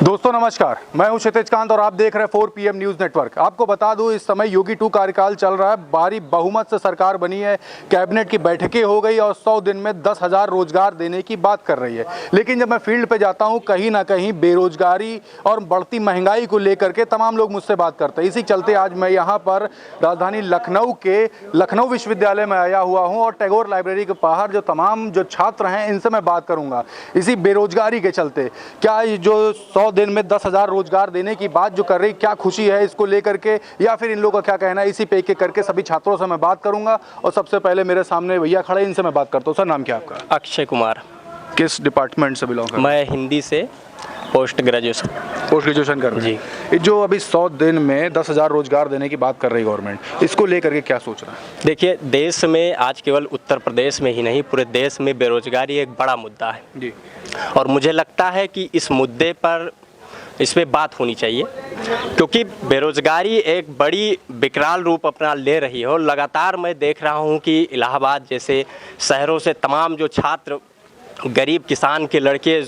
दोस्तों नमस्कार, मैं हूं क्षितिज कांत और आप देख रहे हैं 4 PM न्यूज़ नेटवर्क। आपको बता दूं इस समय योगी 2 कार्यकाल चल रहा है, भारी बहुमत से सरकार बनी है, कैबिनेट की बैठकें हो गई और 100 दिन में 10,000 रोजगार देने की बात कर रही है। लेकिन जब मैं फील्ड पे जाता हूं कहीं ना कहीं बेरोजगारी और बढ़ती महंगाई को लेकर के तमाम लोग मुझसे बात करते हैं। इसी चलते आज मैं यहाँ पर राजधानी लखनऊ के लखनऊ विश्वविद्यालय में आया हुआ हूँ और टैगोर लाइब्रेरी के बाहर जो तमाम छात्र हैं इनसे मैं बात करूँगा इसी बेरोजगारी के चलते। क्या जो 100 दिन में 10,000 रोजगार देने की बात जो कर रही, क्या खुशी है इसको लेकर के या फिर इन लोगों का क्या कहना है, इसी पे एक एक करके सभी छात्रों से मैं बात करूंगा। और सबसे पहले मेरे सामने भैया खड़े, इनसे मैं बात करता हूँ। सर नाम क्या आपका? अक्षय कुमार। किस डिपार्टमेंट से बिलोंग करते हैं? मैं हिंदी से पोस्ट ग्रेजुएशन कर रहे हैं जी। जो अभी 100 दिन में 10,000 रोजगार देने की बात कर रही गवर्नमेंट, इसको लेकर के क्या सोच रहा है? देखिए, देश में आज केवल उत्तर प्रदेश में ही नहीं पूरे देश में बेरोजगारी एक बड़ा मुद्दा है जी। और मुझे लगता है कि इस मुद्दे पर इस पे बात होनी चाहिए, क्योंकि बेरोजगारी एक बड़ी विकराल रूप अपना ले रही है। और लगातार मैं देख रहा हूँ कि इलाहाबाद जैसे शहरों से तमाम जो छात्र, गरीब किसान के लड़के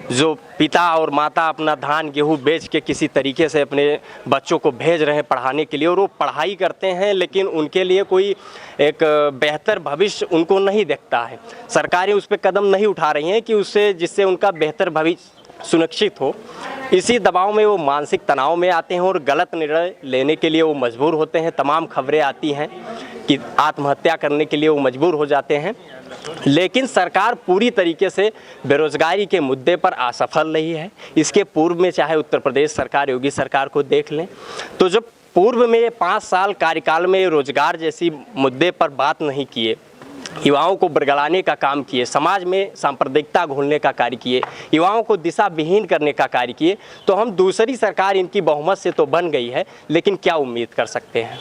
जो पिता और माता अपना धान गेहूँ बेच के किसी तरीके से अपने बच्चों को भेज रहे हैं पढ़ाने के लिए, और वो पढ़ाई करते हैं लेकिन उनके लिए कोई एक बेहतर भविष्य उनको नहीं दिखता है। सरकारें उस पर कदम नहीं उठा रही हैं कि जिससे उनका बेहतर भविष्य सुनिश्चित हो। इसी दबाव में वो मानसिक तनाव में आते हैं और गलत निर्णय लेने के लिए वो मजबूर होते हैं। तमाम खबरें आती हैं कि आत्महत्या करने के लिए वो मजबूर हो जाते हैं। लेकिन सरकार पूरी तरीके से बेरोजगारी के मुद्दे पर असफल रही है। इसके पूर्व में चाहे उत्तर प्रदेश सरकार, योगी सरकार को देख लें तो जब पूर्व में 5 साल कार्यकाल में रोजगार जैसी मुद्दे पर बात नहीं किए, युवाओं को बरगलाने का काम किए, समाज में सांप्रदायिकता घोलने का कार्य किए, युवाओं को दिशा विहीन करने का कार्य किए, तो हम दूसरी सरकार इनकी बहुमत से तो बन गई है, लेकिन क्या उम्मीद कर सकते हैं?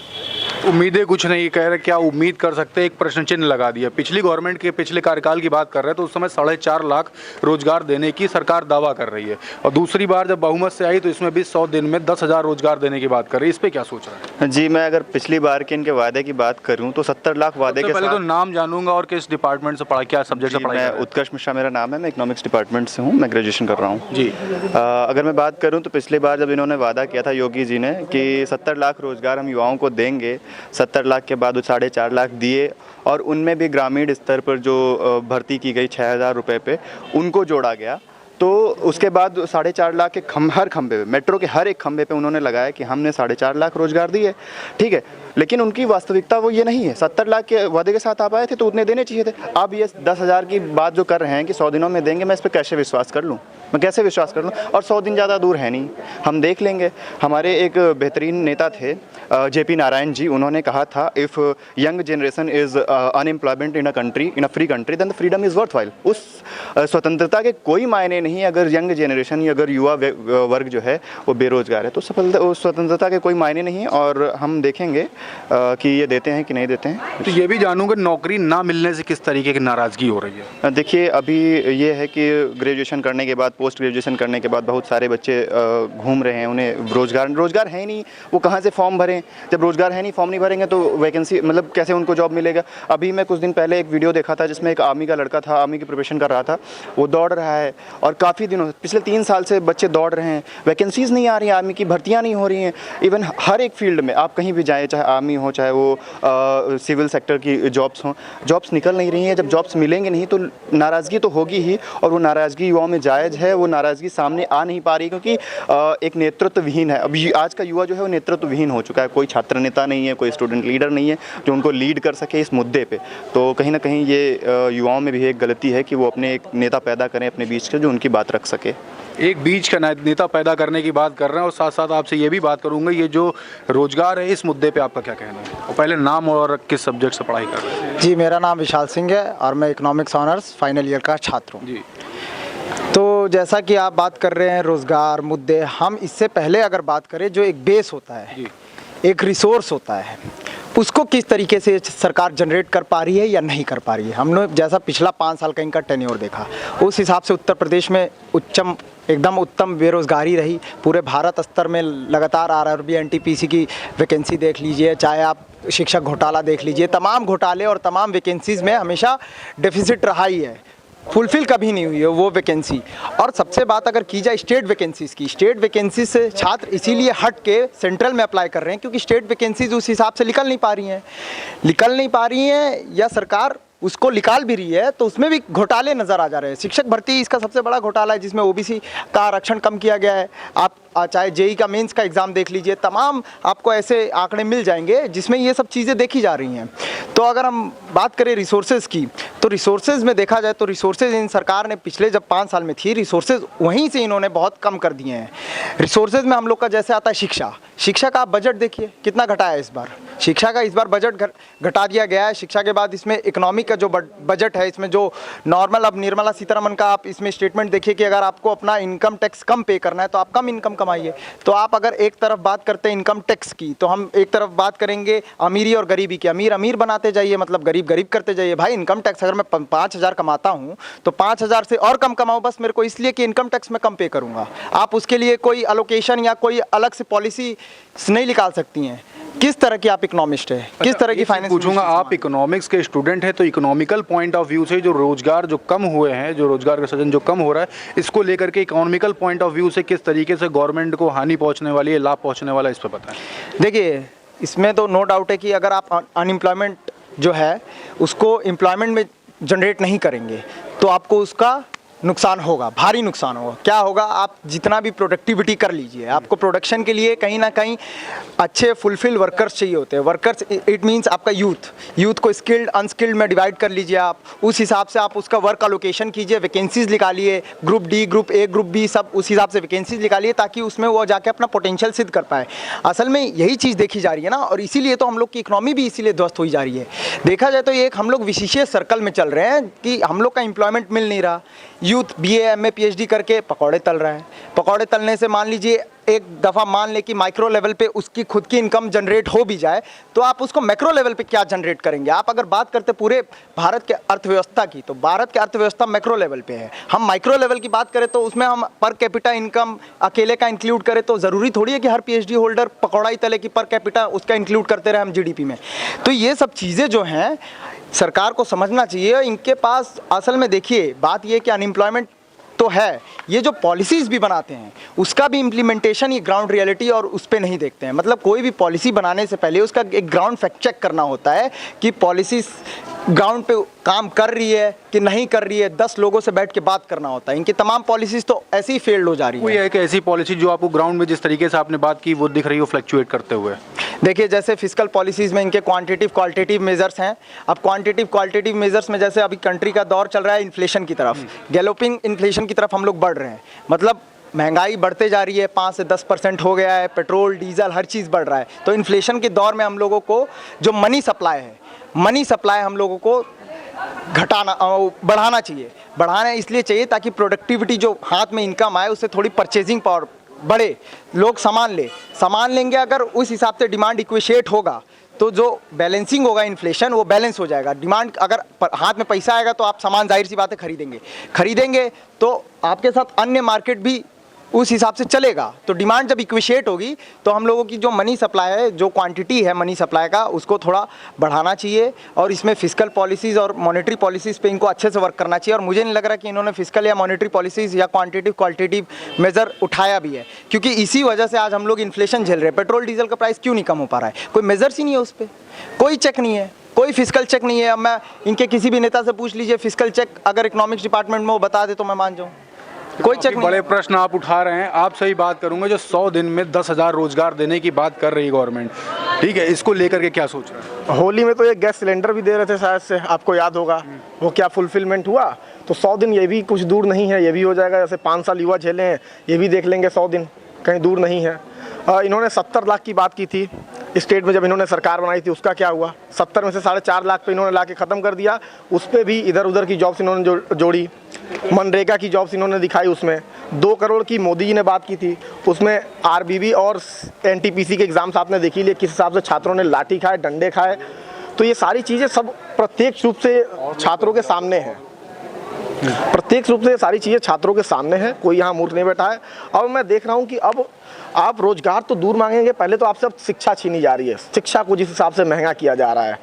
उम्मीदें कुछ नहीं कह रहे, क्या उम्मीद कर सकते हैं? एक प्रश्न चिन्ह लगा दिया। पिछली गवर्नमेंट के पिछले कार्यकाल की बात कर रहे हैं तो उस समय 4.5 लाख रोजगार देने की सरकार दावा कर रही है, और दूसरी बार जब बहुमत से आई तो इसमें भी 100 दिन में 10,000 रोजगार देने की बात कर रही है। इस पे क्या सोच रहा है? जी, मैं अगर पिछली बार के इनके वादे की बात करूं तो 70 लाख वादे के पहले तो नाम जानूंगा और किस डिपार्टमेंट से पढ़ा, क्या सब्जेक्ट से पढ़ाई? मैं उत्कर्ष मिश्रा मेरा नाम है, मैं इकोनॉमिक्स डिपार्टमेंट से हूँ, मैं ग्रेजुएशन कर रहा हूँ जी। अगर मैं बात करूँ तो पिछली बार जब इन्होंने वादा किया था योगी जी ने कि 70 लाख रोजगार हम युवाओं को देंगे, 70 लाख के बाद वो 4.5 लाख दिए और उनमें भी ग्रामीण स्तर पर जो भर्ती की गई 6,000 रुपये पे उनको जोड़ा गया। तो उसके बाद 4.5 लाख के हर खंबे पे, मेट्रो के हर एक खंबे पे उन्होंने लगाया कि हमने 4.5 लाख रोजगार दिए, ठीक है। लेकिन उनकी वास्तविकता वो ये नहीं है। 70 लाख के वादे के साथ आप आए थे तो उतने देने चाहिए थे। अब ये 10,000 की बात जो कर रहे हैं कि 100 दिनों में देंगे, मैं इस पर कैसे विश्वास कर लूँ? मैं कैसे विश्वास कर लूँ? और 100 दिन ज़्यादा दूर है नहीं, हम देख लेंगे। हमारे एक बेहतरीन नेता थे JP नारायण जी, उन्होंने कहा था if young generation is unemployment in a free country then the freedom is worthwhile. उस स्वतंत्रता के कोई मायने नहीं है अगर यंग जनरेशन या अगर युवा वर्ग जो है वो बेरोजगार है, तो स्वतंत्रता के कोई मायने नहीं है। और हम देखेंगे कि ये देते हैं कि नहीं देते हैं। तो ये भी जानूंगा नौकरी ना मिलने से किस तरीके की नाराज़गी हो रही है? देखिए, अभी ये है कि ग्रेजुएशन करने के बाद, पोस्ट ग्रेजुएशन करने के बाद बहुत सारे बच्चे घूम रहे हैं, उन्हें रोज़गार है ही नहीं, वो कहाँ से फॉर्म भरें? जब रोज़गार है नहीं, फॉर्म नहीं भरेंगे तो वैकेंसी मतलब कैसे उनको जॉब मिलेगा? अभी मैं कुछ दिन पहले एक वीडियो देखा था जिसमें एक आर्मी का लड़का था, आर्मी की प्रिपरेशन कर रहा था, वो दौड़ रहा है और काफ़ी दिनों पिछले 3 साल से बच्चे दौड़ रहे हैं, वैकेंसीज़ नहीं आ रही हैं, आर्मी की भर्तियाँ नहीं हो रही हैं। इवन हर एक फील्ड में आप कहीं भी जाएँ, चाहे आर्मी हो चाहे वो सिविल सेक्टर की जॉब्स हों, जॉब्स निकल नहीं रही हैं। जब जॉब्स मिलेंगे नहीं तो नाराज़गी तो होगी ही, और वो नाराज़गी युवाओं में जायज़ है। वो नाराज़गी सामने आ नहीं पा रही क्योंकि एक नेतृत्व विहीन है। अभी आज का युवा जो है वो नेतृत्व विहीन हो चुका है। कोई छात्र नेता नहीं है, कोई स्टूडेंट लीडर नहीं है जो उनको लीड कर सके इस मुद्दे पे। तो कहीं ना कहीं ये युवाओं में भी एक गलती है कि वो अपने एक नेता पैदा करें अपने बीच के, जो उनकी बात रख सके। एक बीच का नेता पैदा करने की बात कर रहे हैं, और साथ साथ आपसे ये भी बात करूंगा, ये जो रोजगार है इस मुद्दे पे आपका क्या कहना है? और पहले नाम और किस सब्जेक्ट से पढ़ाई कर रहे हैं? जी, मेरा नाम विशाल सिंह है और मैं इकोनॉमिक्स ऑनर्स फाइनल ईयर का छात्र हूँ। जी। तो जैसा कि आप बात कर रहे हैं रोज़गार मुद्दे, हम इससे पहले अगर बात करें, जो एक बेस होता है जी। एक रिसोर्स होता है, उसको किस तरीके से सरकार जनरेट कर पा रही है या नहीं कर पा रही है। हमने जैसा पिछला 5 साल का इनका टेन्योर देखा, उस हिसाब से उत्तर प्रदेश में एकदम उत्तम बेरोज़गारी रही। पूरे भारत स्तर में लगातार RRB NTPC की वैकेंसी देख लीजिए, चाहे आप शिक्षक घोटाला देख लीजिए, तमाम घोटाले और तमाम वैकेंसीज़ में हमेशा डेफिसिट रहा ही है। फुलफिल कभी नहीं हुई है वो वैकेंसी। और सबसे बात अगर की जाए स्टेट वैकेंसीज की, स्टेट वैकेंसी से छात्र इसीलिए हट के सेंट्रल में अप्लाई कर रहे हैं क्योंकि स्टेट वैकेंसीज उस हिसाब से निकल नहीं पा रही हैं या सरकार उसको निकाल भी रही है तो उसमें भी घोटाले नज़र आ जा रहे हैं। शिक्षक भर्ती इसका सबसे बड़ा घोटाला है जिसमें ओबीसी का आरक्षण कम किया गया है। आप चाहे जेई का मेंस का एग्ज़ाम देख लीजिए, तमाम आपको ऐसे आंकड़े मिल जाएंगे जिसमें ये सब चीज़ें देखी जा रही हैं। तो अगर हम बात करें रिसोर्सेज की, तो रिसोर्सेज में देखा जाए तो रिसोर्सेज इन सरकार ने पिछले जब 5 साल में थी, रिसोर्सेज वहीं से इन्होंने बहुत कम कर दिए हैं। रिसोर्सेज में हम लोग का जैसे आता है शिक्षा का आप बजट देखिए कितना घटा है इस बार। शिक्षा का इस बार बजट घटा दिया गया है। शिक्षा के बाद इसमें इकोनॉमिक का जो बजट है, इसमें जो नॉर्मल, अब निर्मला सीतारमण का आप इसमें स्टेटमेंट देखिए कि अगर आपको अपना इनकम टैक्स कम पे करना है तो आप कम इनकम कमाइए। तो आप अगर एक तरफ बात करते हैं इनकम टैक्स की, तो हम एक तरफ बात करेंगे अमीरी और गरीबी की। अमीर अमीर बनाते जाइए, मतलब गरीब गरीब करते जाइए। भाई इनकम टैक्स अगर मैं 5,000 कमाता हूँ तो 5,000 से और कम कमाऊँ बस मेरे को इसलिए कि इनकम टैक्स में कम पे करूँगा। आप उसके लिए कोई अलोकेशन या कोई अलग से पॉलिसी नहीं निकाल सकती हैं। किस तरह की आप इकोनॉमिस्ट है, किस तरह की फाइनेंस पूछूंगा, आप इकोनॉमिक्स के स्टूडेंट हैं तो इकोनॉमिकल पॉइंट ऑफ व्यू से जो रोजगार जो कम हुए हैं, जो रोजगार का सृजन जो कम हो रहा है, इसको लेकर के इकोनॉमिकल पॉइंट ऑफ व्यू से किस तरीके से गवर्नमेंट को हानि पहुंचने वाली है, लाभ पहुंचने वाला है, इस पर बताएं। देखिए इसमें तो नो डाउट है कि अगर आप अनएम्प्लॉयमेंट जो है उसको एम्प्लॉयमेंट में जनरेट नहीं करेंगे तो आपको उसका नुकसान होगा, भारी नुकसान होगा। क्या होगा, आप जितना भी प्रोडक्टिविटी कर लीजिए, आपको प्रोडक्शन के लिए कहीं ना कहीं अच्छे फुलफिल वर्कर्स चाहिए होते हैं। वर्कर्स इट मीन्स आपका यूथ को स्किल्ड अनस्किल्ड में डिवाइड कर लीजिए। आप उस हिसाब से आप उसका वर्क अलोकेशन कीजिए, वैकेंसीज निकालिए, group D, group A, group B, सब उस हिसाब से वैकेंसीज निकालिए ताकि उसमें वो जाके अपना पोटेंशियल सिद्ध कर पाए। असल में यही चीज़ देखी जा रही है ना, और इसीलिए तो हम लोग की इकोनॉमी भी इसीलिए ध्वस्त हुई जा रही है। देखा जाए तो ये एक हम लोग विशेष सर्कल में चल रहे हैं कि हम लोग का एम्प्लॉयमेंट मिल नहीं रहा। यूथ BA MA PhD करके पकौड़े तल रहा है। पकौड़े तलने से मान लीजिए एक दफ़ा मान ले कि माइक्रो लेवल पे उसकी खुद की इनकम जनरेट हो भी जाए तो आप उसको मैक्रो लेवल पे क्या जनरेट करेंगे। आप अगर बात करते पूरे भारत के अर्थव्यवस्था की तो भारत की अर्थव्यवस्था मैक्रो लेवल पे है। हम माइक्रो लेवल की बात करें तो उसमें हम पर कैपिटा इनकम अकेले का इंक्लूड करें तो ज़रूरी थोड़ी है कि हर PhD होल्डर पकौड़ा ही तले की पर कैपिटा उसका इंक्लूड करते रहे हम GDP में। तो ये सब चीज़ें जो हैं सरकार को समझना चाहिए। इनके पास असल में देखिए बात ये कि अनएम्प्लॉयमेंट तो है, ये जो पॉलिसीज़ भी बनाते हैं उसका भी इम्प्लीमेंटेशन ये ग्राउंड रियलिटी और उस पर नहीं देखते हैं। मतलब कोई भी पॉलिसी बनाने से पहले उसका एक ग्राउंड फैक्ट चेक करना होता है कि पॉलिसी ग्राउंड पे काम कर रही है कि नहीं कर रही है। 10 लोगों से बैठ के बात करना होता है। इनकी तमाम पॉलिसीज़ तो ऐसे ही फेल्ड हो जा रही है। कोई एक ऐसी पॉलिसी जो आपको ग्राउंड में जिस तरीके से आपने बात की वो दिख रही हो फ्लक्चुएट करते हुए? देखिए जैसे फिस्कल पॉलिसीज़ में इनके क्वांटिटिव क्वालिटेटिव मेजर्स हैं। अब क्वांटिटिव क्वालिटेटिव मेजर्स में जैसे अभी कंट्री का दौर चल रहा है इन्फ्लेशन की तरफ, गैलोपिंग इन्फ्लेशन की तरफ हम लोग बढ़ रहे हैं। मतलब महंगाई बढ़ते जा रही है, 5 से 10% हो गया है, पेट्रोल डीजल हर चीज़ बढ़ रहा है। तो इन्फ्लेशन के दौर में हम लोगों को जो मनी सप्लाई हम लोगों को बढ़ाना चाहिए। बढ़ाना इसलिए चाहिए ताकि प्रोडक्टिविटी जो हाथ में इनकम आए उससे थोड़ी परचेजिंग पावर बढ़े, लोग सामान लेंगे। अगर उस हिसाब से डिमांड इक्विशिएट होगा तो जो बैलेंसिंग होगा इन्फ्लेशन वो बैलेंस हो जाएगा। डिमांड अगर हाथ में पैसा आएगा तो आप सामान जाहिर सी बात है खरीदेंगे तो आपके साथ अन्य मार्केट भी उस हिसाब से चलेगा। तो डिमांड जब इक्विशिएट होगी तो हम लोगों की जो मनी सप्लाई है, जो क्वांटिटी है मनी सप्लाई का, उसको थोड़ा बढ़ाना चाहिए। और इसमें फिस्कल पॉलिसीज़ और मॉनेटरी पॉलिसीज़ पे इनको अच्छे से वर्क करना चाहिए। और मुझे नहीं लग रहा कि इन्होंने फिस्कल या मॉनेटरी पॉलिसीज़ या क्वांटिटिव क्वालिटेटिव मेजर उठाया भी है, क्योंकि इसी वजह से आज हम लोग इन्फ्लेशन झेल रहे हैं। पेट्रोल डीजल का प्राइस क्यों नहीं कम हो पा रहा है? कोई मेजर्स ही नहीं है, उस पर कोई चेक नहीं है, कोई फिस्कल चेक नहीं है। अब मैं इनके किसी भी नेता से पूछ लीजिए फिस्कल चेक अगर इकोनॉमिक्स डिपार्टमेंट में वो बता दे तो मैं मान जाऊँ। कोई चेक नहीं। बड़े प्रश्न आप उठा रहे हैं। आप सही बात करूंगा, जो 100 दिन में 10,000 रोजगार देने की बात कर रही है गवर्नमेंट, ठीक है, इसको लेकर के क्या सोच रहे हैं? होली में तो एक गैस सिलेंडर भी दे रहे थे शायद से, आपको याद होगा, वो क्या फुलफिलमेंट हुआ? तो 100 दिन ये भी कुछ दूर नहीं है, ये भी हो जाएगा। जैसे 5 साल युवा झेले हैं, ये भी देख लेंगे 100 दिन, कहीं दूर नहीं है। इन्होंने 70 लाख की बात की थी स्टेट में, जब इन्होंने सरकार बनाई थी उसका क्या हुआ? 70 में से 4.5 लाख पे इन्होंने ला के ख़त्म कर दिया। उस पर भी इधर उधर की जॉब्स इन्होंने जोड़ी। मनरेगा की जॉब्स इन्होंने दिखाई, उसमें 2 करोड़ की मोदी जी ने बात की थी, उसमें RBB और NTPC के एग्ज़ाम्स आपने देखी लिए किस हिसाब से छात्रों ने लाठी खाए, डंडे खाए। तो ये सारी चीज़ें सब प्रत्यक्ष रूप से छात्रों के सामने है। प्रत्यक्ष रूप से ये सारी चीज़ें छात्रों के सामने है, कोई यहाँ मूर्ख नहीं बैठा है। और मैं देख रहा हूँ कि अब आप रोजगार तो दूर मांगेंगे, पहले तो आपसे अब शिक्षा छीनी जा रही है। शिक्षा को जिस हिसाब से महंगा किया जा रहा है,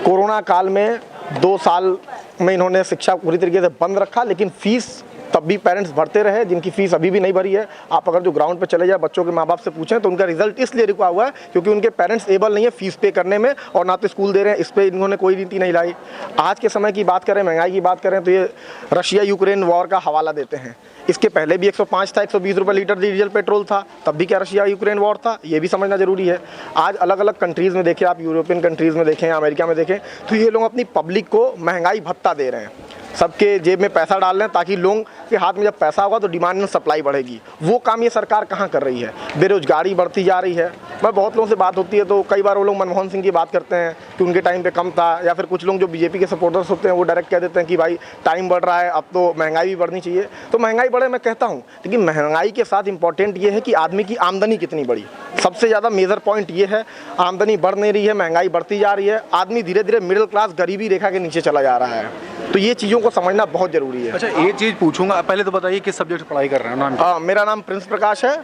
कोरोना काल में 2 साल में इन्होंने शिक्षा पूरी तरीके से बंद रखा, लेकिन फीस तब भी पेरेंट्स भरते रहे, जिनकी फीस अभी भी नहीं भरी है। आप अगर जो ग्राउंड पे चले जाए बच्चों के माँ बाप से पूछें तो उनका रिजल्ट इसलिए रुका हुआ है क्योंकि उनके पेरेंट्स एबल नहीं है फीस पे करने में, और ना तो स्कूल दे रहे हैं। इस पर इन्होंने कोई नीति नहीं लाई। आज के समय की बात करें, महंगाई की बात करें, तो ये रशिया यूक्रेन वॉर का हवाला देते हैं। इसके पहले भी 105 था, 120 रुपये लीटर डीजल पेट्रोल था, तब भी क्या रशिया यूक्रेन वॉर था? ये भी समझना जरूरी है। आज अलग अलग कंट्रीज़ में देखें, आप यूरोपियन कंट्रीज़ में देखें, अमेरिका में देखें, तो ये लोग अपनी पब्लिक को महंगाई भत्ता दे रहे हैं, सबके जेब में पैसा डाल रहे हैं, ताकि लोगों के हाथ में जब पैसा होगा तो डिमांड एंड सप्लाई बढ़ेगी। वो काम ये सरकार कहाँ कर रही है? बेरोजगारी बढ़ती जा रही है। मैं बहुत लोगों से बात होती है तो कई बार वो लोग मनमोहन सिंह की बात करते हैं कि उनके टाइम पे कम था, या फिर कुछ लोग जो बीजेपी के सपोर्टर्स होते हैं वो डायरेक्ट कह देते हैं कि भाई टाइम बढ़ रहा है, अब तो महंगाई भी बढ़नी चाहिए। तो महंगाई बढ़े मैं कहता हूँ, लेकिन महंगाई के साथ इंपॉर्टेंट ये है कि आदमी की आमदनी कितनी बढ़ी। सबसे ज़्यादा मेजर पॉइंट ये है, आमदनी बढ़ नहीं रही है, महंगाई बढ़ती जा रही है, आदमी धीरे धीरे मिडिल क्लास गरीबी रेखा के नीचे चला जा रहा है। तो ये चीज़ों को समझना बहुत जरूरी है। अच्छा, एक चीज़ पूछूंगा, पहले तो बताइए किस सब्जेक्ट पढ़ाई कर रहे हैं? नाम मेरा नाम प्रिंस प्रकाश है।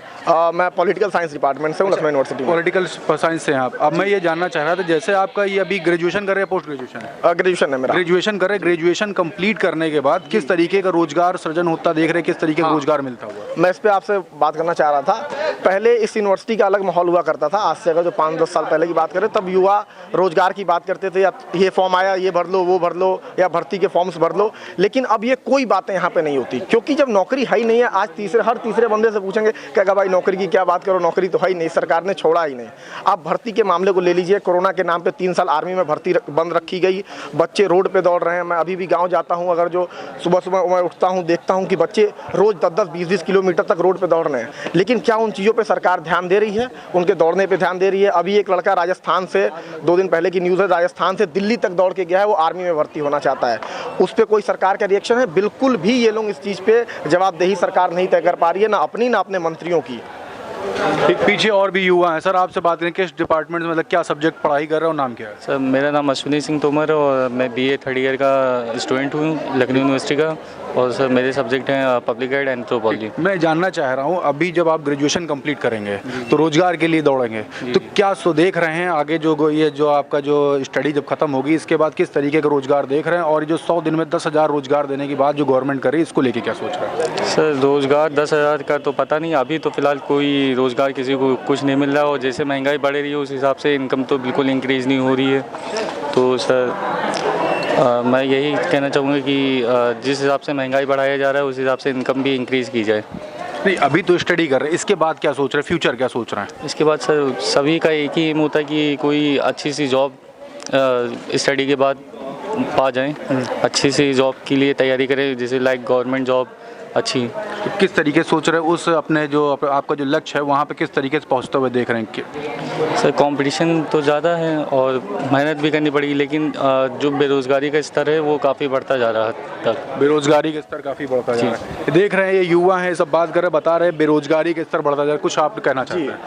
मैं पॉलिटिकल साइंस डिपार्टमेंट से हूँ, लखनऊ यूनिवर्सिटी में। पॉलिटिकल साइंस से हैं आप। अब मैं ये जानना चाह रहा था, जैसे आपका ये अभी ग्रेजुएशन कर रहे हैं, पोस्ट ग्रेजुएशन है? ग्रेजुएशन है मेरा। ग्रेजुएशन कर रहे, ग्रेजुएशन कंप्लीट करने के बाद किस तरीके का रोजगार सृजन होता देख रहे हैं, किस तरीके का रोजगार मिलता हुआ? मैं इस पे आपसे बात करना चाह रहा था। पहले इस यूनिवर्सिटी का अलग माहौल हुआ करता था। आज से अगर जो 5-10 साल पहले की बात करें, तब युवा रोजगार की बात करते थे, या ये फॉर्म आया, ये भर लो, वो भर लो, या भर्ती के फॉर्म्स भर लो। लेकिन अब ये कोई बातें यहाँ पे नहीं होती, क्योंकि जब नौकरी है ही नहीं है। आज हर तीसरे बंदे से पूछेंगे क्या भाई नौकरी की क्या बात करो, नौकरी तो है ही नहीं, सरकार ने छोड़ा ही नहीं। आप भर्ती के मामले को ले लीजिए, कोरोना के नाम पे 3 साल आर्मी में भर्ती बंद रखी गई, बच्चे रोड पे दौड़ रहे हैं। मैं अभी भी गाँव जाता हूँ, अगर जो सुबह सुबह मैं उठता हूँ, देखता हूँ कि बच्चे रोज 10-10, 20-20 किलोमीटर तक रोड पे दौड़ रहे हैं। लेकिन क्या उन चीज़ों पर सरकार ध्यान दे रही है? उनके दौड़ने पर ध्यान दे रही है? अभी एक लड़का राजस्थान से, 2 दिन पहले की न्यूज़ है, राजस्थान से दिल्ली तक दौड़ के गया है, वो आर्मी में भर्ती होना चाहता है। उस पर कोई सरकार का रिएक्शन है? बिल्कुल भी ये लोग इस चीज़ पे जवाबदेही सरकार नहीं तय कर पा रही है, ना अपनी ना अपने मंत्रियों की। पीछे और भी युवा हैं सर, आपसे बात करें, किस डिपार्टमेंट में, मतलब क्या सब्जेक्ट पढ़ाई कर रहे हो, नाम क्या है? सर मेरा नाम अश्विनी सिंह तोमर है और मैं बीए 3rd ईयर का स्टूडेंट हूँ लखनऊ यूनिवर्सिटी का, और सर मेरे सब्जेक्ट हैं पब्लिक एड एंथ्रोपोलॉजी। मैं जानना चाह रहा हूँ, अभी जब आप ग्रेजुएशन कंप्लीट करेंगे तो रोजगार के लिए दौड़ेंगे, तो क्या देख रहे हैं आगे ये जो आपका जो स्टडी जब खत्म होगी इसके बाद किस तरीके का रोजगार देख रहे हैं, और जो 100 दिन में 10,000 रोजगार देने की बात जो गवर्नमेंट कर रही है, इसको लेके क्या सोच रहे हैं? सर रोज़गार 10,000 का तो पता नहीं, अभी तो फ़िलहाल कोई रोज़गार किसी को कुछ नहीं मिल रहा, और जैसे महंगाई बढ़ रही है उस हिसाब से इनकम तो बिल्कुल इंक्रीज़ नहीं हो रही है। तो सर मैं यही कहना चाहूँगा कि जिस हिसाब से महंगाई बढ़ाया जा रहा है उस हिसाब से इनकम भी इंक्रीज़ की जाए। नहीं, अभी तो स्टडी कर रहे हैं, इसके बाद क्या सोच रहे हैं, फ्यूचर क्या सोच रहे हैं? इसके बाद सर सभी का एक ही एम होता है कि कोई अच्छी सी जॉब स्टडी के बाद पा जाएं, अच्छी सी जॉब के लिए तैयारी करें, जैसे लाइक गवर्नमेंट जॉब अच्छी। तो किस तरीके से सोच रहे हैं, उस अपने जो आपका जो लक्ष्य है वहाँ पे किस तरीके से पहुँचते हुए देख रहे हैं कि? सर कंपटीशन तो ज़्यादा है और मेहनत भी करनी पड़ेगी, लेकिन जो बेरोज़गारी का स्तर है वो काफ़ी बढ़ता जा रहा है तक। बेरोजगारी का स्तर काफ़ी बढ़ता जा रहा है, देख रहे हैं ये युवा हैं, सब बात कर रहे हैं, बता रहे हैं बेरोजगारी का स्तर बढ़ता जा रहा है, कुछ आप कहना चाहते हैं?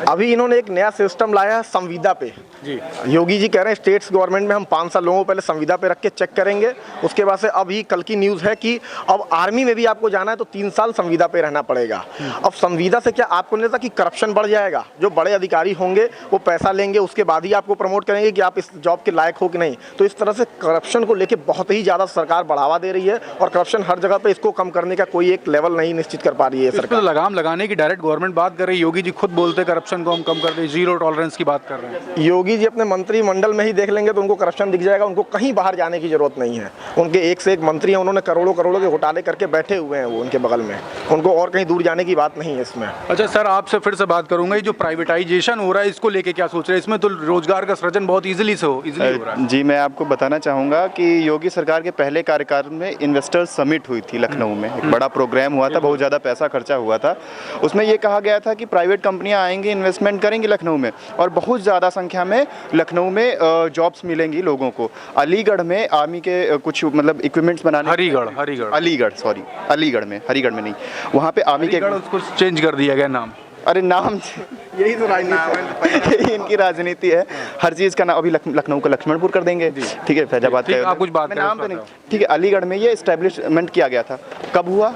अभी इन्होंने एक नया सिस्टम लाया है संविदा पे। जी, योगी जी कह रहे हैं स्टेट्स गवर्नमेंट में हम 5 साल लोगों को पहले संविदा पे रख के चेक करेंगे, उसके बाद से अभी कल की न्यूज़ है कि अब आर्मी में भी आपको जाना है तो 3 साल संविदा पे रहना पड़ेगा। अब संविदा से क्या आपको नहीं लगता कि करप्शन बढ़ जाएगा? जो बड़े अधिकारी होंगे वो पैसा लेंगे, उसके बाद ही आपको प्रमोट करेंगे कि आप इस जॉब के लायक हो कि नहीं। तो इस तरह से करप्शन को लेके बहुत ही ज़्यादा सरकार बढ़ावा दे रही है, और करप्शन हर जगह पे, इसको कम करने का कोई एक लेवल नहीं निश्चित कर पा रही है सरकार। तो लगाम लगाने की डायरेक्ट गवर्नमेंट बात कर रही है, योगी जी खुद बोलते हैं करप्शन को हम कम कर दें, जीरो टॉलरेंस की बात कर रहे हैं। योगी जी अपने मंत्रिमंडल में ही देख लेंगे तो उनको करप्शन दिख जाएगा, उनको कहीं बाहर जाने की जरूरत नहीं है। उनके एक से एक मंत्री हैं, उन्होंने करोड़ों करोड़ों के घोटाले करके बैठे हुए हैं वो उनके बगल में, उनको और कहीं दूर जाने की बात नहीं है इसमें। अच्छा सर, आपसे फिर से बात करूंगा, ये जो प्राइवेटाइजेशन हो रहा है इसको लेके क्या सोच रहे हैं? इसमें तो रोजगार का सृजन बहुत इजीली हो रहा है। जी, मैं आपको बताना चाहूँगा कि योगी सरकार के पहले कार्यकाल में इन्वेस्टर्स समिट हुई थी लखनऊ में, एक बड़ा प्रोग्राम हुआ था, बहुत ज़्यादा पैसा खर्चा हुआ था। उसमें ये कहा गया था कि प्राइवेट कंपनियां आएंगी, इन्वेस्टमेंट करेंगी लखनऊ में, और बहुत ज़्यादा संख्या में लखनऊ में जॉब्स मिलेंगी लोगों को। अलीगढ़ में आर्मी के कुछ मतलब इक्विपमेंट्स बनाने, अलीगढ़ में नहीं, वहाँ पे आर्मी के, उसको चेंज कर दिया गया नाम। अरे नाम यही तो राजनीति इनकी राजनीति है, हर चीज़ का नाम। अभी लखनऊ को लक्ष्मणपुर कर देंगे, ठीक है, फैजाबाद का आप कुछ बात मैं नाम तो नहीं, ठीक है। अलीगढ़ में ये इस्टेब्लिशमेंट किया गया था, कब हुआ?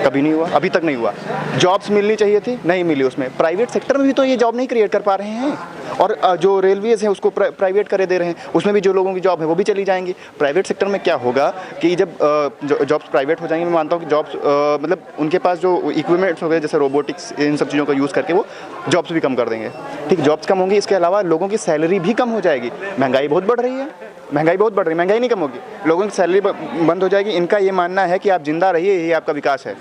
कभी नहीं हुआ, अभी तक नहीं हुआ। जॉब्स मिलनी चाहिए थी, नहीं मिली। उसमें प्राइवेट सेक्टर में भी तो ये जॉब नहीं क्रिएट कर पा रहे हैं, और जो रेलवेज़ हैं उसको प्राइवेट करे दे रहे हैं, उसमें भी जो लोगों की जॉब है वो भी चली जाएंगी। प्राइवेट सेक्टर में क्या होगा कि जब जॉब्स प्राइवेट हो जाएंगी, मैं मानता हूँ कि जॉब्स मतलब उनके पास जो इक्विपमेंट्स हो गए जैसे रोबोटिक्स, इन सब चीज़ों का यूज़ करके वो जॉब्स भी कम कर देंगे। ठीक, जॉब्स कम होंगी, इसके अलावा लोगों की सैलरी भी कम हो जाएगी। महंगाई बहुत बढ़ रही है, महंगाई नहीं कम होगी, लोगों की सैलरी बंद हो जाएगी। इनका ये मानना है कि आप जिंदा रहिए, यही आपका विकास है,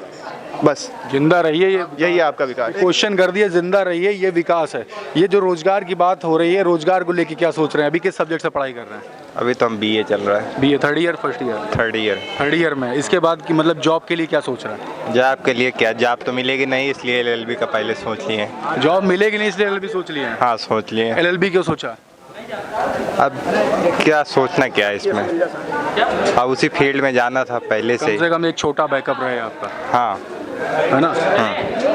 बस जिंदा रहिए, यही है आपका विकास। क्वेश्चन कर दिया, जिंदा रहिए ये विकास है। ये जो रोजगार की बात हो रही है, रोजगार को लेके क्या सोच रहे हैं? अभी किस सब्जेक्ट से पढ़ाई कर रहे हैं? अभी तो हम बीए चल रहा है। BA third year, first year? Third year में। इसके बाद की मतलब जॉब के लिए क्या सोच रहे हैं? जॉब के लिए क्या, जॉब तो मिलेगी नहीं, इसलिए एलएलबी का पहले सोच लिए। जॉब मिलेगी नहीं इसलिए एलएलबी सोच लिए हैं? हाँ सोच लिए। एलएलबी क्यों सोचा? अब क्या सोचना क्या है इसमें, अब उसी फील्ड में जाना था पहले से। कम से कम एक छोटा बैकअप रहे आपका, हाँ है ना?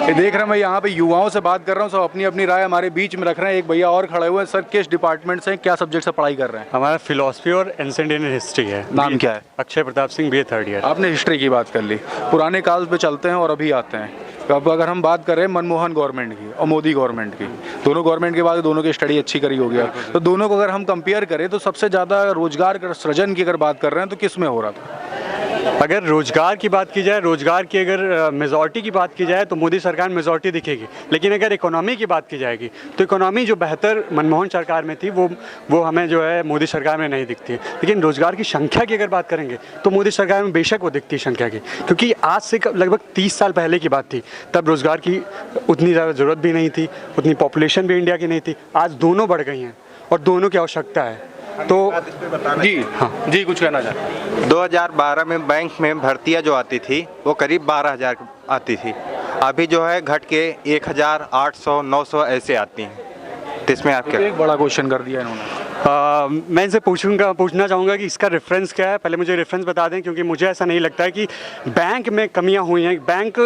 ये देख रहे हैं, मैं यहाँ पे युवाओं से बात कर रहा हूँ, सब अपनी अपनी राय हमारे बीच में रख रहे हैं। एक भैया और खड़े हुए हैं। सर, किस डिपार्टमेंट से, क्या सब्जेक्ट से पढ़ाई कर रहे हैं? हमारा फिलोसफी और एंशिएंट इंडियन हिस्ट्री है। नाम क्या है? Akshay Pratap Singh, BA third year. आपने हिस्ट्री की बात कर ली, पुराने काल पे चलते हैं और अभी आते हैं। अब अगर हम बात करें मनमोहन गवर्नमेंट की और मोदी गवर्नमेंट की, दोनों गवर्नमेंट के बाद दोनों की स्टडी अच्छी करी होगी, तो दोनों को अगर हम कंपेयर करें तो सबसे ज़्यादा रोजगार का सृजन की अगर बात कर रहे हैं तो किस में हो रहा था? अगर रोजगार की बात की जाए, रोजगार की अगर मेजॉरिटी की बात की जाए तो मोदी सरकार में मेजॉरिटी दिखेगी। लेकिन अगर इकोनॉमी की बात की जाएगी तो इकोनॉमी जो बेहतर मनमोहन सरकार में थी वो हमें जो है मोदी सरकार में नहीं दिखती है। लेकिन रोजगार की संख्या की अगर बात करेंगे तो मोदी सरकार में बेशक वो दिखती है संख्या की, क्योंकि आज से लगभग 30 साल पहले की बात थी, तब रोजगार की उतनी ज़्यादा ज़रूरत भी नहीं थी, उतनी पॉपुलेशन भी इंडिया की नहीं थी। आज दोनों बढ़ गई हैं और दोनों की आवश्यकता है। तो जी हाँ जी, कुछ कहना चाहते? 2012 में बैंक में भर्तियां जो आती थी वो करीब 12,000 आती थी, अभी जो है घट के 1,000, 800, 900 ऐसे आती हैं। तो इसमें आप क्या? एक बड़ा क्वेश्चन कर दिया इन्होंने। मैं इनसे पूछना चाहूँगा कि इसका रेफरेंस क्या है। पहले मुझे रेफरेंस बता दें, क्योंकि मुझे ऐसा नहीं लगता है कि बैंक में कमियां हुई हैं। बैंक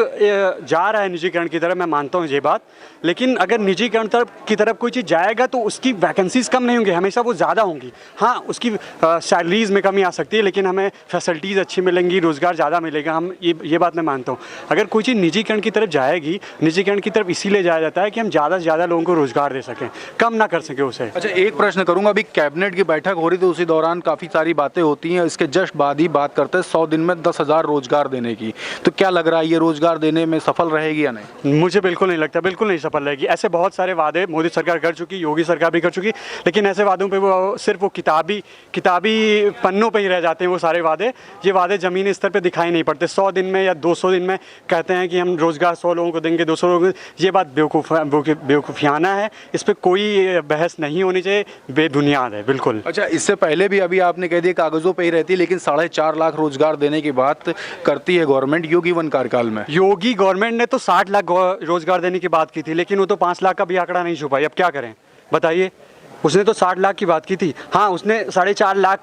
जा रहा है निजीकरण की तरफ, मैं मानता हूँ ये बात, लेकिन अगर निजीकरण की तरफ कोई चीज़ जाएगा तो उसकी वैकेंसीज कम नहीं होंगी, हमेशा वो ज़्यादा होंगी। हाँ, उसकी सैलरीज में कमी आ सकती है, लेकिन हमें फैसिलिटीज़ अच्छी मिलेंगी, रोज़गार ज़्यादा मिलेगा। हम ये बात मैं मानता हूँ। अगर कोई चीज़ निजीकरण की तरफ जाएगी, निजीकरण की तरफ इसीलिए जाया जाता है कि हम ज़्यादा से ज़्यादा लोगों को रोज़गार दे सकें, कम ना कर सके उसे। अच्छा, एक प्रश्न करूंगा। अभी कैबिनेट की बैठक हो रही, तो उसी दौरान काफ़ी सारी बातें होती हैं। इसके जस्ट बाद ही बात करते हैं 100 दिन में 10,000 रोजगार देने की। तो क्या लग रहा है, ये रोजगार देने में सफल रहेगी या नहीं? मुझे बिल्कुल नहीं लगता, बिल्कुल नहीं सफल रहेगी। ऐसे बहुत सारे वादे मोदी सरकार कर चुकी, योगी सरकार भी कर चुकी, लेकिन ऐसे वादों पे वो सिर्फ वो किताबी पन्नों पे ही रह जाते हैं वो सारे वादे। ये वादे ज़मीनी स्तर पे दिखाई नहीं पड़ते। 100 दिन में या 200 दिन में कहते हैं कि हम रोज़गार 100 लोगों को देंगे, 200 लोगों को। ये बात बेवकूफ़ियाना है, इस पर कोई बहस नहीं होनी चाहिए, बेबुनियाद है बिल्कुल। अच्छा, इससे पहले भी अभी आपने कह दिया कागजों पे ही रहती है, लेकिन 4.5 लाख रोजगार देने की बात करती है गवर्नमेंट योगी 1 कार्यकाल में। योगी गवर्नमेंट ने तो 60 लाख रोजगार देने की बात की थी, लेकिन वो तो 5 लाख का भी आंकड़ा नहीं छुपाई। अब क्या करें बताइए? उसने तो 60 लाख की बात की थी। हाँ, उसने 4.5 लाख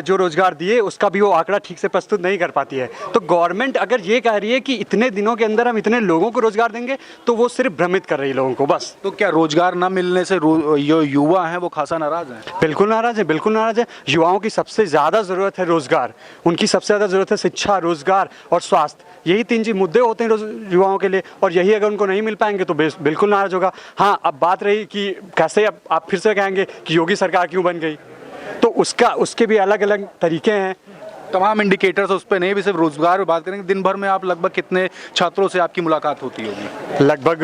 जो रोजगार दिए उसका भी वो आंकड़ा ठीक से प्रस्तुत नहीं कर पाती है। तो गवर्नमेंट अगर ये कह रही है कि इतने दिनों के अंदर हम इतने लोगों को रोजगार देंगे, तो वो सिर्फ भ्रमित कर रही है लोगों को, बस। तो क्या रोजगार न मिलने से जो युवा हैं वो खासा नाराज हैं? बिल्कुल नाराज है, बिल्कुल नाराज है। युवाओं की सबसे ज़्यादा ज़रूरत है रोजगार, उनकी सबसे ज़्यादा ज़रूरत है शिक्षा, रोजगार और स्वास्थ्य। यही 3 चीज़ मुद्दे होते हैं युवाओं के लिए, और यही अगर उनको नहीं मिल पाएंगे तो बिल्कुल नाराज होगा। हाँ, अब बात रही कि कैसे, अब आप फिर से कहेंगे कि योगी सरकार क्यों बन गई, तो उसके भी अलग अलग तरीके हैं। तमाम इंडिकेटर्स उस पर नहीं, भी सिर्फ रोजगार में बात करेंगे। दिन भर में आप लगभग कितने छात्रों से आपकी मुलाकात होती होगी? लगभग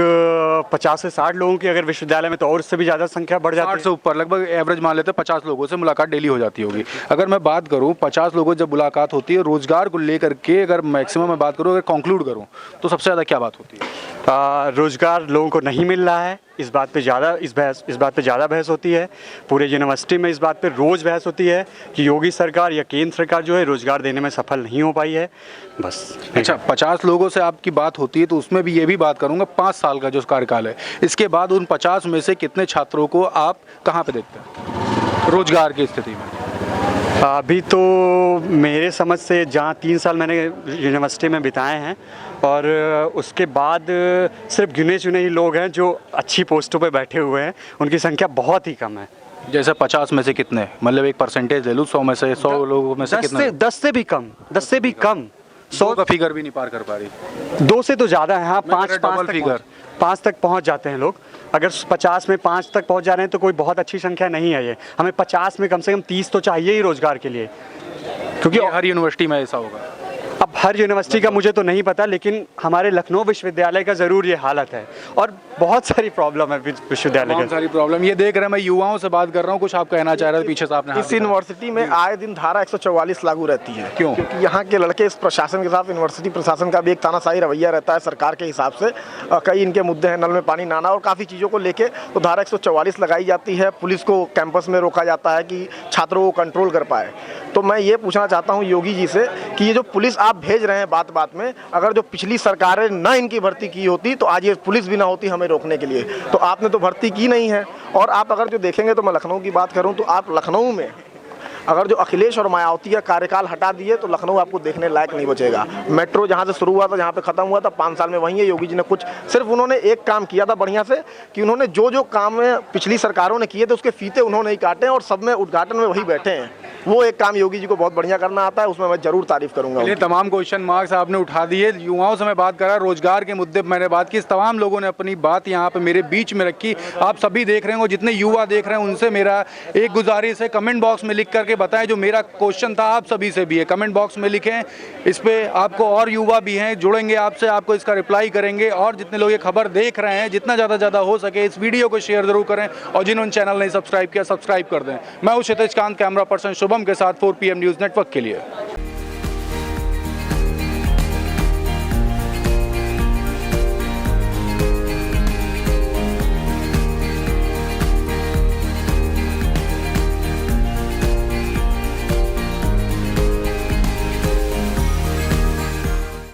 50 से 60 लोगों की, अगर विश्वविद्यालय में तो और उससे भी ज़्यादा संख्या बढ़ जाती है। 60 से ऊपर, लगभग एवरेज मान लेते हैं 50 लोगों से मुलाकात डेली हो जाती होगी। अगर मैं बात करूं 50 लोगों से जब मुलाकात होती है रोजगार को लेकर के, अगर मैक्सिमम मैं बात करूं, अगर कंक्लूड करूं, तो सबसे ज़्यादा क्या बात होती है? रोजगार लोगों को नहीं मिल रहा है, इस बात पे ज़्यादा बहस होती है। पूरे यूनिवर्सिटी में इस बात पे रोज़ बहस होती है कि योगी सरकार या केंद्र सरकार जो है रोजगार देने में सफल नहीं हो पाई है, बस। अच्छा, 50 लोगों से आपकी बात होती है, तो उसमें भी ये भी बात करूंगा 5 साल का जो कार्यकाल है, इसके बाद उन 50 में से कितने छात्रों को आप कहाँ पे देखते हैं रोजगार की स्थिति में? अभी तो मेरे समझ से जहाँ 3 साल मैंने यूनिवर्सिटी में बिताए हैं, और उसके बाद सिर्फ गिने चुने ही लोग हैं जो अच्छी पोस्टों पे बैठे हुए हैं, उनकी संख्या बहुत ही कम है। जैसे 50 में से कितने, मतलब एक परसेंटेज ले लूँ, 100 में से 100 लोगों में से कितने? 10 से भी कम, 100 का फिगर भी नहीं पार कर पा रही। 2 से तो ज़्यादा है, हाँ, मैं 5 कह रहा डबल फिगर। 5 तक पहुंच जाते हैं लोग। अगर 50 में 5 तक पहुंच जा रहे हैं तो कोई बहुत अच्छी संख्या नहीं है ये। हमें 50 में कम से कम 30 तो चाहिए ही रोजगार के लिए, क्योंकि हर यूनिवर्सिटी में ऐसा होगा। अब हर यूनिवर्सिटी का मुझे तो नहीं पता, लेकिन हमारे लखनऊ विश्वविद्यालय का ज़रूर ये हालत है और बहुत सारी प्रॉब्लम है विश्वविद्यालय बहुत के। सारी प्रॉब्लम ये देख रहे हैं। मैं युवाओं से बात कर रहा हूँ, कुछ आप कहना चाह रहे थे, पीछे से आपने हाथ इस यूनिवर्सिटी में आए दिन धारा 144 लागू रहती है। क्यों? क्योंकि यहाँ के लड़के इस प्रशासन के साथ, यूनिवर्सिटी प्रशासन का भी एक तानाशाही रवैया रहता है सरकार के हिसाब से। कई इनके मुद्दे हैं, नल में पानी ना आना और काफ़ी चीज़ों को लेके, तो धारा 144 लगाई जाती है। पुलिस को कैंपस में रोका जाता है कि छात्रों को कंट्रोल कर पाए। तो मैं ये पूछना चाहता हूँ योगी जी से कि ये जो पुलिस आप भेज रहे हैं बात बात में, अगर जो पिछली सरकारें न इनकी भर्ती की होती तो आज ये पुलिस भी ना होती हमें रोकने के लिए। तो आपने तो भर्ती की नहीं है। और आप अगर जो देखेंगे, तो मैं लखनऊ की बात करूं तो आप लखनऊ में अगर जो अखिलेश और मायावती का कार्यकाल हटा दिए तो लखनऊ आपको देखने लायक नहीं बचेगा। मेट्रो जहां से शुरू हुआ था, जहां पे खत्म हुआ था, 5 साल में वहीं है। योगी जी ने कुछ सिर्फ उन्होंने एक काम किया था बढ़िया से, कि उन्होंने जो काम पिछली सरकारों ने किए थे उसके फीते उन्होंने ही काटे और सब में उद्घाटन में वही बैठे हैं। वो एक काम योगी जी को बहुत बढ़िया करना आता है, उसमें मैं जरूर तारीफ करूंगा। ये तमाम क्वेश्चन मार्क्स आपने उठा दिए। युवाओं से मैं बात कर रहा, रोजगार के मुद्दे पर मैंने बात की। तमाम लोगों ने अपनी बात यहाँ पे मेरे बीच में रखी। आप सभी देख रहे हो, जितने युवा देख रहे हैं उनसे मेरा एक गुजारिश है, कमेंट बॉक्स में लिख करके बताएं जो मेरा क्वेश्चन था। आप सभी से भी है, कमेंट बॉक्स में लिखें। इस पे आपको और युवा भी हैं, जुड़ेंगे आपसे, आपको इसका रिप्लाई करेंगे। और जितने लोग ये खबर देख रहे हैं, जितना ज़्यादा हो सके इस वीडियो को शेयर जरूर करें और जिन्होंने चैनल नहीं सब्सक्राइब किया सब्सक्राइब कर दें। मैं हूँ क्षितिज कांत, कैमरा पर्सन शुभम के साथ 4 PM न्यूज़ नेटवर्क के लिए।